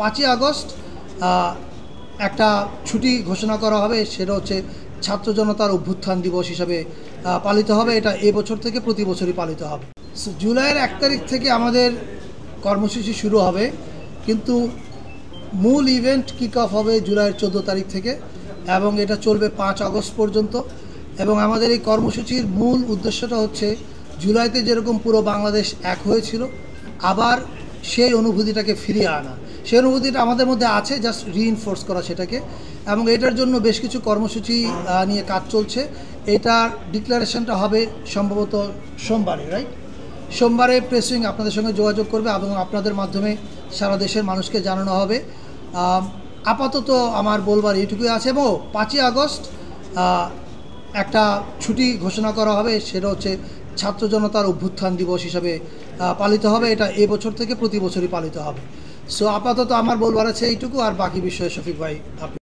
5ই August একটা ছুটি ঘোষণা করা হবে, সেটা হচ্ছে ছাত্র জনতার অভ্যুত্থান দিবস হিসাবে পালিত হবে। এটা এবছর থেকে প্রতি বছরই পালিত হবে। জুলাইয়ের 1 তারিখ থেকে আমাদের কর্মসূচি শুরু হবে, কিন্তু মূল ইভেন্ট কিক অফ হবে জুলাইয়ের 14 তারিখ থেকে এবং এটা চলবে 5 আগস্ট পর্যন্ত। এবং আমাদের এই কর্মসূচির মূল উদ্দেশ্যটা হচ্ছে জুলাইতে যেরকম পুরো বাংলাদেশ এক হয়েছিল, আবার সেই অনুভূতিটাকে ফিরিয়ে আনা। সেই অনুভূতিটা আমাদের মধ্যে আছে, জাস্ট রিইনফোর্স করা সেটাকে। এবং এটার জন্য বেশ কিছু কর্মসূচি নিয়ে কাজ চলছে। এটার ডিক্লারেশনটা হবে সম্ভবত সোমবারে, রাইট? সোমবারে প্রেস উইং আপনাদের সঙ্গে যোগাযোগ করবে এবং আপনাদের মাধ্যমে সারা দেশের মানুষকে জানানো হবে। আপাতত আমার বলবার এইটুকুই আছে। এবং 5ই আগস্ট একটা ছুটি ঘোষণা করা হবে, সেটা হচ্ছে ছাত্র জনতার অভ্যুত্থান দিবস হিসাবে পালিত হবে। এটা এবছর থেকে প্রতি বছরই পালিত হবে। সো আপাতত আমার বলবার আছে এইটুকু, আর বাকি বিষয়ে শফিক ভাই আপনি